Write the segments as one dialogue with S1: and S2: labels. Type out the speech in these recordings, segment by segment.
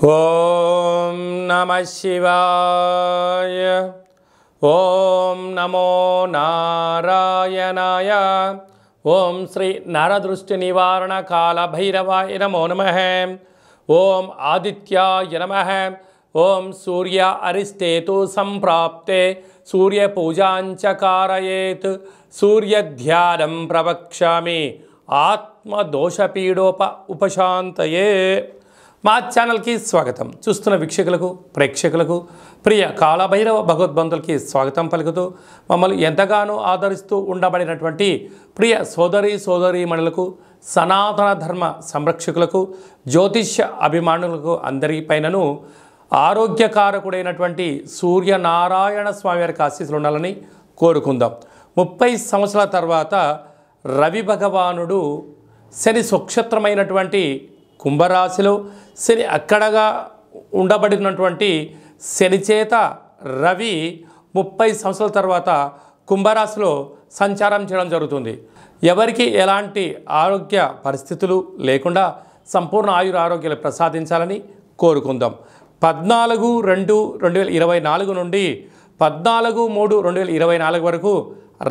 S1: ఓం నమః శివాయ. ఓం నమో నారాయణాయ. ఓం శ్రీ నరదృష్టి నివారణ కాల భైరవాయ నమో నమః. ఓం ఆదిత్యాయ నమః. ఓం సూర్య అరిష్టేతు సంప్రాప్తే సూర్యపూజాంచ కారయేత్. సూర్యధ్యానం ప్రవక్ష్యామి ఉపశాంతయే. మా ఛానల్కి స్వాగతం. చూస్తున్న వీక్షకులకు ప్రేక్షకులకు ప్రియ కాలభైరవ భగవద్బంధులకి స్వాగతం పలుకుతూ మమ్మల్ని ఎంతగానో ఆదరిస్తూ ఉండబడినటువంటి ప్రియ సోదరీమణులకు, సనాతన ధర్మ సంరక్షకులకు, జ్యోతిష్య అభిమానులకు అందరిపైనను ఆరోగ్యకారకుడైనటువంటి సూర్యనారాయణ స్వామి వారికి ఆశీస్సులు ఉండాలని కోరుకుందాం. 30 సంవత్సరాల తర్వాత రవి భగవానుడు శని స్వక్షేత్రమైనటువంటి కుంభరాశిలో శని అక్కడగా ఉండబడినటువంటి శని చేత రవి 30 సంవత్సరాల తర్వాత కుంభరాశిలో సంచారం చేయడం జరుగుతుంది. ఎవరికి ఎలాంటి ఆరోగ్య పరిస్థితులు లేకుండా సంపూర్ణ ఆరోగ్యాలు ప్రసాదించాలని కోరుకుందాం. 14/2/2024 నుండి 14/3/2024 వరకు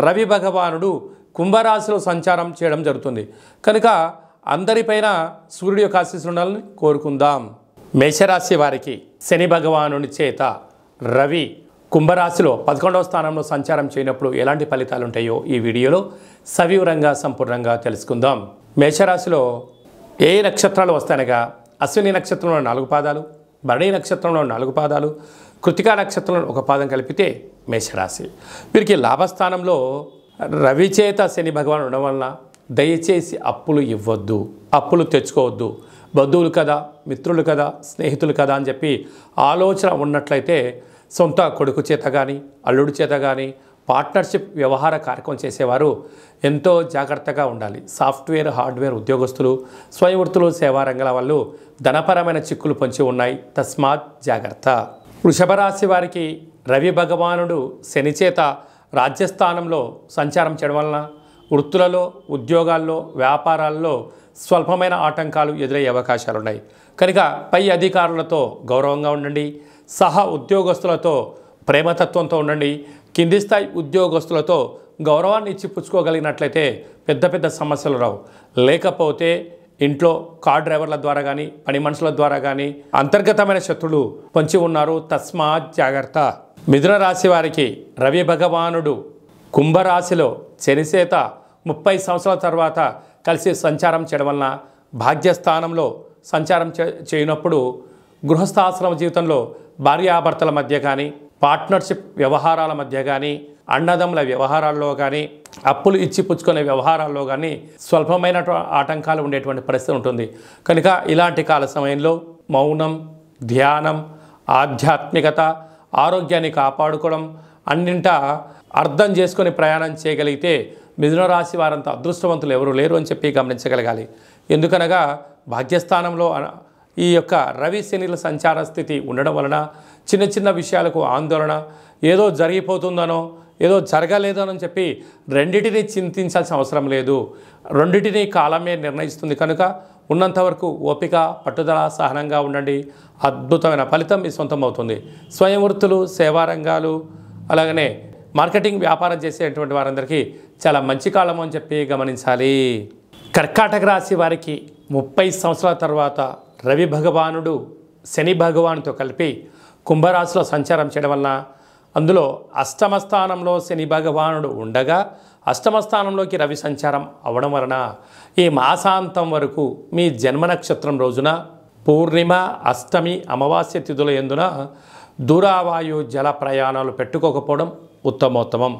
S1: రవి భగవానుడు కుంభరాశిలో సంచారం చేయడం జరుగుతుంది. కనుక అందరిపైన సూర్యుడి యొక్క ఆశీస్సులు ఉండాలని కోరుకుందాం. మేషరాశి వారికి శని భగవానుడి చేత రవి కుంభరాశిలో 11వ స్థానంలో సంచారం చేయనప్పుడు ఎలాంటి ఫలితాలు ఉంటాయో ఈ వీడియోలో సవివరంగా సంపూర్ణంగా తెలుసుకుందాం. మేషరాశిలో ఏ నక్షత్రాలు వస్తాయనగా అశ్విని నక్షత్రంలో 4 పాదాలు, భరణి నక్షత్రంలో 4 పాదాలు, కృతికా నక్షత్రంలో 1 పాదం కలిపితే మేషరాశి. వీరికి లాభస్థానంలో రవి చేత శని భగవాన్ ఉండడం వలన దయచేసి అప్పులు ఇవ్వద్దు, అప్పులు తెచ్చుకోవద్దు. బంధువులు కదా, మిత్రులు కదా, స్నేహితులు కదా అని చెప్పి ఆలోచన ఉన్నట్లయితే సొంత కొడుకు చేత కానీ, అల్లుడి చేత కానీ పార్ట్నర్షిప్ వ్యవహార కార్యక్రమం చేసేవారు ఎంతో జాగ్రత్తగా ఉండాలి. సాఫ్ట్వేర్, హార్డ్వేర్ ఉద్యోగస్తులు, స్వయం వృత్తులు, సేవా రంగాల వాళ్ళు ధనపరమైన చిక్కులు పొంచి ఉన్నాయి. తస్మాత్ జాగ్రత్త. వృషభ రాశి వారికి రవి భగవానుడు శని చేత రాజ్యస్థానంలో సంచారం చేయడం వలన వృత్తులలో, ఉద్యోగాల్లో, వ్యాపారాల్లో స్వల్పమైన ఆటంకాలు ఎదురయ్యే అవకాశాలు ఉన్నాయి. కనుక పై అధికారులతో గౌరవంగా ఉండండి. సహా ఉద్యోగస్తులతో ప్రేమతత్వంతో ఉండండి. కింది స్థాయి ఉద్యోగస్తులతో గౌరవాన్ని ఇచ్చిపుచ్చుకోగలిగినట్లయితే పెద్ద పెద్ద సమస్యలు రావు. లేకపోతే ఇంట్లో కార్ డ్రైవర్ల ద్వారా కానీ, పని మనుషుల ద్వారా కానీ అంతర్గతమైన శత్రులు పొంచి ఉన్నారు. తస్మాత్ జాగ్రత్త. మిథున రాశి వారికి రవి భగవానుడు కుంభరాశిలో శనిచేత 30 సంవత్సరాల తర్వాత కలిసి సంచారం చేయడం వలన భాగ్యస్థానంలో సంచారం చేయనప్పుడు గృహస్థాశ్రమ జీవితంలో భార్యాభర్తల మధ్య కానీ, పార్ట్నర్షిప్ వ్యవహారాల మధ్య కానీ, అన్నదమ్ముల వ్యవహారాల్లో కానీ, అప్పులు ఇచ్చి పుచ్చుకునే వ్యవహారాల్లో కానీ స్వల్పమైన ఆటంకాలు ఉండేటువంటి పరిస్థితి ఉంటుంది. కనుక ఇలాంటి కాల సమయంలో మౌనం, ధ్యానం, ఆధ్యాత్మికత, ఆరోగ్యాన్ని కాపాడుకోవడం అన్నింటా అర్థం చేసుకొని ప్రయాణం చేయగలిగితే మిథున రాశి వారంతా అదృష్టవంతులు ఎవరు లేరు అని చెప్పి గమనించగలగాలి. ఎందుకనగా భాగ్యస్థానంలో ఈ యొక్క రవి శనిల సంచార స్థితి ఉండడం వలన చిన్న చిన్న విషయాలకు ఆందోళన, ఏదో జరిగిపోతుందనో ఏదో జరగలేదనో చెప్పి రెండిటిని చింతించాల్సిన అవసరం లేదు. రెండిటిని కాలమే నిర్ణయిస్తుంది. కనుక ఉన్నంతవరకు ఓపిక, పట్టుదల, సహనంగా ఉండండి. అద్భుతమైన ఫలితం మీ సొంతం అవుతుంది. స్వయం వృత్తులు, సేవా రంగాలు, అలాగనే మార్కెటింగ్ వ్యాపారం చేసేటువంటి వారందరికీ చాలా మంచి కాలం అని చెప్పి గమనించాలి. కర్కాటక రాశి వారికి 30 సంవత్సరాల తర్వాత రవి భగవానుడు శని భగవానుతో కలిపి కుంభరాశిలో సంచారం చేయడం వలన అందులో అష్టమ స్థానంలో శని భగవానుడు ఉండగా అష్టమ స్థానంలోకి రవి సంచారం అవ్వడం వలన ఈ మాసాంతం వరకు మీ జన్మ నక్షత్రం రోజున పూర్ణిమ, అష్టమి, అమావాస్య తిథుల యందున దూరావాయు జల ప్రయాణాలు పెట్టుకోకపోవడం ఉత్తమోత్తమం.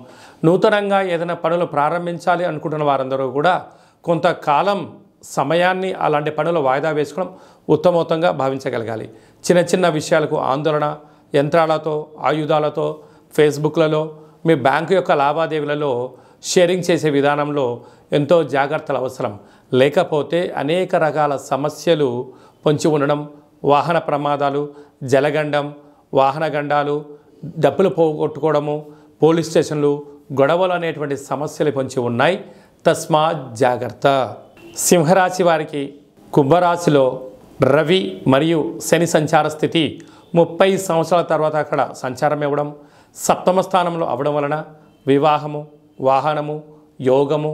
S1: నూతనంగా ఏదైనా పనులు ప్రారంభించాలి అనుకుంటున్న వారందరూ కూడా కొంతకాలం సమయాన్ని అలాంటి పనులు వాయిదా వేసుకోవడం ఉత్తమోత్తంగా భావించగలగాలి. చిన్న చిన్న విషయాలకు ఆందోళన, యంత్రాలతో, ఆయుధాలతో, ఫేస్బుక్లలో, మీ బ్యాంకు యొక్క లావాదేవీలలో షేరింగ్ చేసే విధానంలో ఎంతో జాగ్రత్తలు అవసరం. లేకపోతే అనేక రకాల సమస్యలు పొంచి ఉండడం, వాహన ప్రమాదాలు, జలగండం, వాహన గండాలు, డబ్బులు పోగొట్టుకోవడము, పోలీస్ స్టేషన్లు, గొడవలు అనేటువంటి సమస్యలు పొంచి ఉన్నాయి. తస్మాత్ జాగ్రత్త. సింహరాశి వారికి కుంభరాశిలో రవి మరియు శని సంచార స్థితి 30 సంవత్సరాల తర్వాత అక్కడ సంచారం ఇవ్వడం, సప్తమ స్థానంలో అవ్వడం వలన వివాహము, వాహనము, యోగము,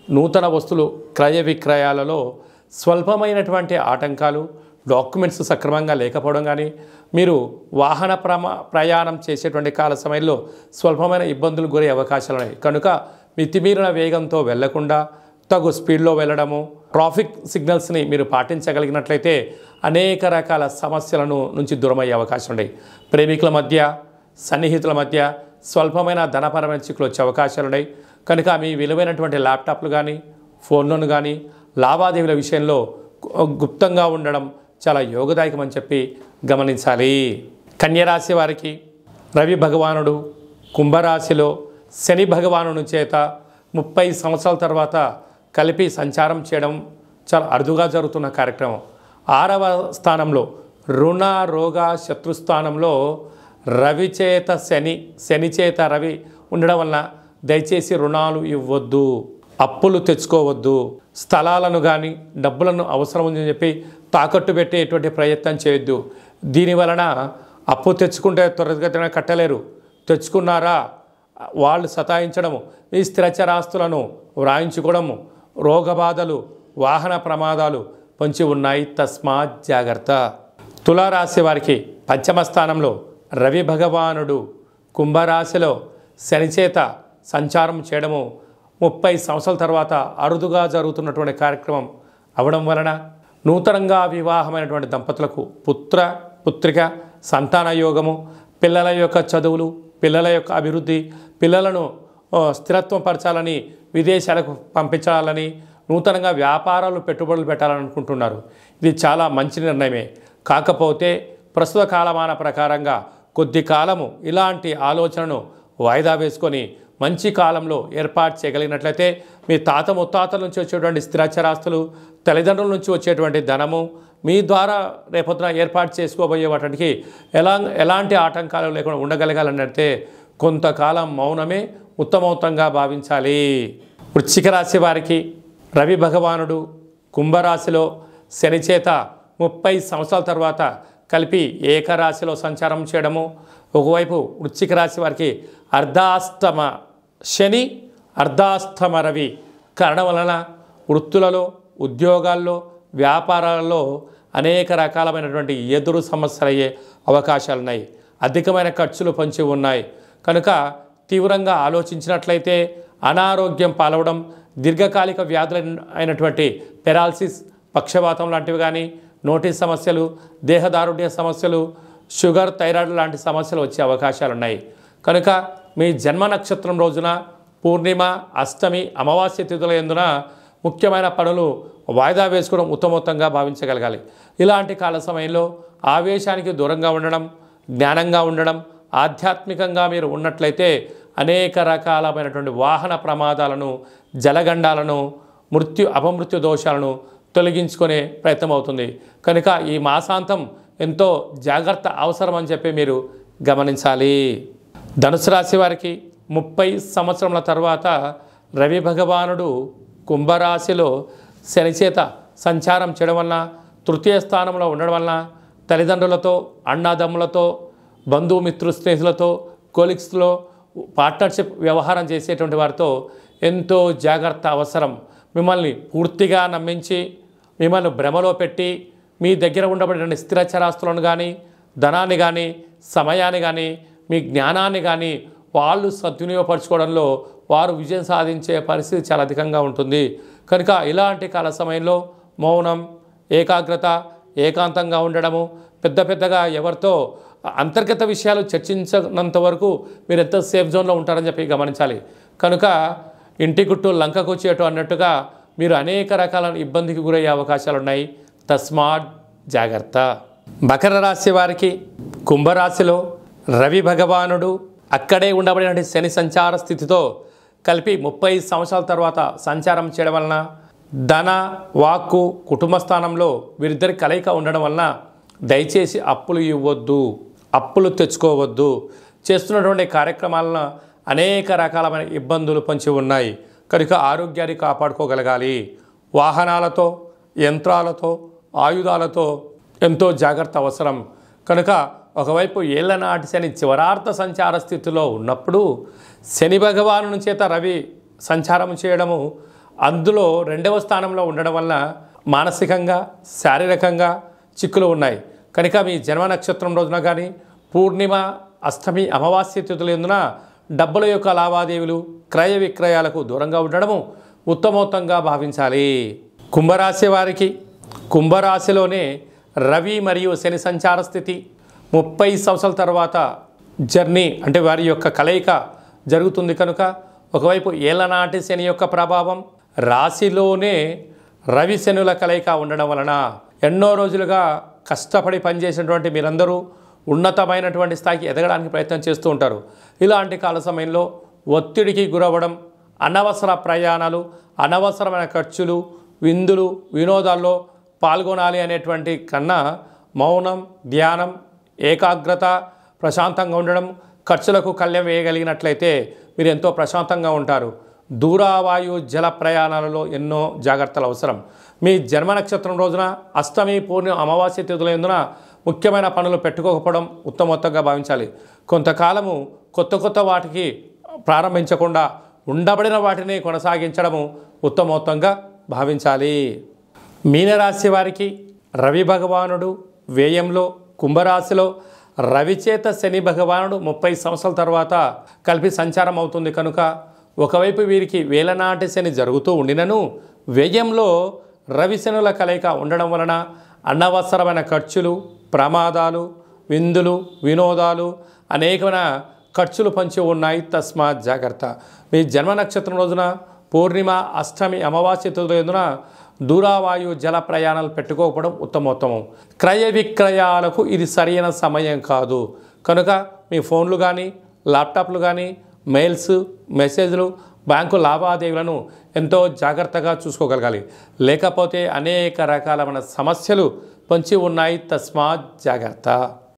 S1: నూతన వస్తువులు క్రయ విక్రయాలలో స్వల్పమైనటువంటి ఆటంకాలు, డాక్యుమెంట్స్ సక్రమంగా లేకపోవడం కానీ, మీరు వాహన ప్రయాణం చేసేటువంటి కాల సమయంలో స్వల్పమైన ఇబ్బందులు గురయ్యే అవకాశాలు ఉన్నాయి. కనుక మితిమీరిన వేగంతో వెళ్లకుండా తగు స్పీడ్లో వెళ్ళడము, ట్రాఫిక్ సిగ్నల్స్ని మీరు పాటించగలిగినట్లయితే అనేక రకాల సమస్యలను నుంచి దూరమయ్యే అవకాశం ఉన్నాయి. ప్రేమికుల మధ్య, సన్నిహితుల మధ్య స్వల్పమైన ధనపరమైన చిక్కులు వచ్చే అవకాశాలు ఉన్నాయి. కనుక మీ విలువైనటువంటి ల్యాప్టాప్లు కానీ, ఫోన్లను కానీ లావాదేవీల విషయంలో గుప్తంగా ఉండడం చాలా యోగదాయకం అని చెప్పి గమనించాలి. కన్యరాశి వారికి రవి భగవానుడు కుంభరాశిలో శని భగవానుని చేత 30 సంవత్సరాల తర్వాత కలిపి సంచారం చేయడం చాలా అరుదుగా జరుగుతున్న కార్యక్రమం. 6వ స్థానంలో రుణ రోగ శత్రుస్థానంలో రవి చేత శని చేత రవి ఉండడం వలన దయచేసి రుణాలు ఇవ్వద్దు, అప్పులు తెచ్చుకోవద్దు, స్థలాలను కానీ డబ్బులను అవసరం ఉందని చెప్పి తాకట్టు పెట్టేటువంటి ప్రయత్నం చేయొద్దు. దీనివలన అప్పు తెచ్చుకుంటే త్వరగతిన కట్టలేరు, తెచ్చుకున్నారా వాళ్ళు సతాయించడము, ఈ స్థిరచరాస్తులను వ్రాయించుకోవడము, రోగబాధలు, వాహన ప్రమాదాలు పొంచి ఉన్నాయి. తస్మాత్ జాగ్రత్త. తులారాశి వారికి పంచమ స్థానంలో రవి భగవానుడు కుంభరాశిలో శనిచేత సంచారం చేయడము 30 సంవత్సరాల తర్వాత అరుదుగా జరుగుతున్నటువంటి కార్యక్రమం అవడం వలన నూతనంగా వివాహమైనటువంటి దంపతులకు పుత్రిక సంతాన యోగము, పిల్లల యొక్క చదువులు, పిల్లల యొక్క అభివృద్ధి, పిల్లలను స్థిరత్వం పరచాలని, విదేశాలకు పంపించాలని, నూతనంగా వ్యాపారాలు పెట్టుబడులు పెట్టాలని అనుకుంటున్నారు. ఇది చాలా మంచి నిర్ణయమే. కాకపోతే ప్రస్తుత కాలమాన ప్రకారంగా కొద్ది కాలము ఇలాంటి ఆలోచనను వాయిదా వేసుకొని మంచి కాలంలో ఏర్పాటు చేయగలిగినట్లయితే మీ తాత ముత్తాతల నుంచి వచ్చేటువంటి స్థిరచరాస్తులు, తల్లిదండ్రుల నుంచి వచ్చేటువంటి ధనము, మీ ద్వారా రేపొద్దున ఏర్పాటు చేసుకోబోయే వాటికి ఎలాంటి ఆటంకాలు లేకుండా ఉండగలగాలంటే కొంతకాలం మౌనమే ఉత్తమోత్తంగా భావించాలి. వృశ్చిక రాశి వారికి రవి భగవానుడు కుంభరాశిలో శనిచేత 30 సంవత్సరాల తర్వాత కలిపి ఏకరాశిలో సంచారం చేయడము, ఒకవైపు వృశ్చిక రాశి వారికి అర్ధాష్టమ శని అర్ధాష్టమ రవి కారణం వలన వృత్తులలో, ఉద్యోగాల్లో, వ్యాపారాలలో అనేక రకాలమైనటువంటి ఎదురు సమస్యలు అయ్యే అవకాశాలు ఉన్నాయి. అధికమైన ఖర్చులు పొంచి ఉన్నాయి. కనుక తీవ్రంగా ఆలోచించినట్లయితే అనారోగ్యం పాలవడం, దీర్ఘకాలిక వ్యాధులు అయినటువంటి పెరాలసిస్, పక్షవాతం లాంటివి కానీ, నోటి సమస్యలు, దేహదారుఢ్య సమస్యలు, షుగర్, థైరాయిడ్ లాంటి సమస్యలు వచ్చే అవకాశాలు ఉన్నాయి. కనుక మీ జన్మ నక్షత్రం రోజున పూర్ణిమ, అష్టమి, అమావాస్య తిథుల యందున ముఖ్యమైన పనులు వాయిదా వేసుకోవడం ఉత్తమోత్తంగా భావించగలగాలి. ఇలాంటి కాల సమయంలో ఆవేశానికి దూరంగా ఉండడం, జ్ఞానంగా ఉండడం, ఆధ్యాత్మికంగా మీరు ఉన్నట్లయితే అనేక రకాలమైనటువంటి వాహన ప్రమాదాలను, జలగండాలను, అపమృత్యు దోషాలను తొలగించుకునే ప్రయత్నం అవుతుంది. కనుక ఈ మాసాంతం ఎంతో జాగ్రత్త అవసరం అని చెప్పి మీరు గమనించాలి. ధనుసు రాశి వారికి 30 సంవత్సరముల తర్వాత రవి భగవానుడు కుంభరాశిలో శనిచేత సంచారం చేయడం వలన, తృతీయ స్థానంలో ఉండడం వలన తల్లిదండ్రులతో, అన్నాదమ్ములతో, బంధుమిత్రు స్నేహితులతో, కొలీగ్స్లో పార్ట్నర్షిప్ వ్యవహారం చేసేటువంటి వారితో ఎంతో జాగ్రత్త అవసరం. మిమ్మల్ని పూర్తిగా నమ్మించి, మిమ్మల్ని భ్రమలో పెట్టి, మీ దగ్గర ఉండబడిన స్థిరచరాస్తులను కానీ, ధనాన్ని కానీ, సమయాన్ని కానీ, మీ జ్ఞానాన్ని కానీ వాళ్ళు సద్వినియోగపరచుకోవడంలో వారు విజయం సాధించే పరిస్థితి చాలా అధికంగా ఉంటుంది. కనుక ఇలాంటి కాల సమయంలో మౌనం, ఏకాగ్రత, ఏకాంతంగా ఉండడము, పెద్దగా ఎవరితో అంతర్గత విషయాలు చర్చించినంత వరకు మీరు ఎంత సేఫ్ జోన్లో ఉంటారని చెప్పి గమనించాలి. కనుక ఇంటి గుట్టు లంకకు చేటు అన్నట్టుగా మీరు అనేక రకాల ఇబ్బందికి గురయ్యే అవకాశాలు ఉన్నాయి. తస్మాత్ జాగ్రత్త. మకర రాశి వారికి కుంభరాశిలో రవి భగవానుడు అక్కడే ఉండబడిన శని సంచార స్థితితో కలిపి 30 సంవత్సరాల తర్వాత సంచారం చేయడం వలన ధన, వాక్కు, కుటుంబ స్థానంలో వీరిద్దరి కలయిక ఉండడం వలన దయచేసి అప్పులు ఇవ్వద్దు, అప్పులు తెచ్చుకోవద్దు. చేస్తున్నటువంటి కార్యక్రమాలను అనేక రకాలమైన ఇబ్బందులు పొంచి ఉన్నాయి. కనుక ఆరోగ్యాన్ని కాపాడుకోగలగాలి. వాహనాలతో, యంత్రాలతో, ఆయుధాలతో ఎంతో జాగ్రత్త అవసరం. కనుక ఒకవైపు ఏళ్లనాటి శని చివరార్థ సంచార స్థితిలో ఉన్నప్పుడు శని భగవాను చేత రవి సంచారం చేయడము, అందులో 2వ స్థానంలో ఉండడం వల్ల మానసికంగా శారీరకంగా చిక్కులు ఉన్నాయి. కనుక మీ జన్మ నక్షత్రం రోజున కానీ పూర్ణిమ, అష్టమి, అమావాస్య తిథులు ఎందున డబ్బుల యొక్క లావాదేవీలు, క్రయ విక్రయాలకు దూరంగా ఉండడము ఉత్తమోత్తంగా భావించాలి. కుంభరాశి వారికి కుంభరాశిలోనే రవి మరియు శని సంచార స్థితి 30 సంవత్సరాల తర్వాత జర్నీ అంటే వారి యొక్క కలయిక జరుగుతుంది. కనుక ఒకవైపు ఏళ్లనాటి శని యొక్క ప్రభావం, రాశిలోనే రవి శనుల కలయిక ఉండడం వలన ఎన్నో రోజులుగా కష్టపడి పనిచేసినటువంటి మీరందరూ ఉన్నతమైనటువంటి స్థాయికి ఎదగడానికి ప్రయత్నం చేస్తూ ఉంటారు. ఇలాంటి కాల సమయంలో ఒత్తిడికి గురవ్వడం, అనవసర ప్రయాణాలు, అనవసరమైన ఖర్చులు, విందులు, వినోదాల్లో పాల్గొనాలి అనేటువంటి కన్నా మౌనం, ధ్యానం, ఏకాగ్రత, ప్రశాంతంగా ఉండడం, ఖర్చులకు కళ్యం వేయగలిగినట్లయితే మీరు ఎంతో ప్రశాంతంగా ఉంటారు. దూరావాయు జల ప్రయాణాలలో ఎన్నో జాగ్రత్తలు అవసరం. మీ జన్మ నక్షత్రం రోజున అష్టమి, పూర్ణిమ, అమావాస్య తిథుల ఎందున ముఖ్యమైన పనులు పెట్టుకోకపోవడం ఉత్తమోత్తంగా భావించాలి. కొంతకాలము కొత్త వాటికి ప్రారంభించకుండా ఉండబడిన వాటిని కొనసాగించడము ఉత్తమోత్తంగా భావించాలి. మీనరాశి వారికి రవి భగవానుడు వ్యయంలో, కుంభరాశిలో రవిచేత శని భగవానుడు 30 సంవత్సరాల తర్వాత కలిపి సంచారం అవుతుంది. కనుక ఒకవైపు వీరికి వేలనాటి శని జరుగుతూ ఉండినను వ్యయంలో రవి శనుల కలయిక ఉండడం వలన అనవసరమైన ఖర్చులు, ప్రమాదాలు, విందులు, వినోదాలు, అనేకమైన ఖర్చులు పంచి ఉన్నాయి. తస్మాత్ జాగ్రత్త. మీ జన్మ నక్షత్రం రోజున పూర్ణిమ, అష్టమి, అమావాస్య తిథుల దూరావాయు జల ప్రయాణాలు పెట్టుకోకపోవడం ఉత్తమోత్తమం. క్రయ విక్రయాలకు ఇది సరైన సమయం కాదు. కనుక మీ ఫోన్లు కానీ, ల్యాప్టాప్లు కానీ, మెయిల్స్, మెసేజ్లు, బ్యాంకు లావాదేవీలను ఎంతో జాగ్రత్తగా చూసుకోగలగాలి. లేకపోతే అనేక రకాలైన సమస్యలు పొంచి ఉన్నాయి. తస్మాత్ జాగ్రత్త.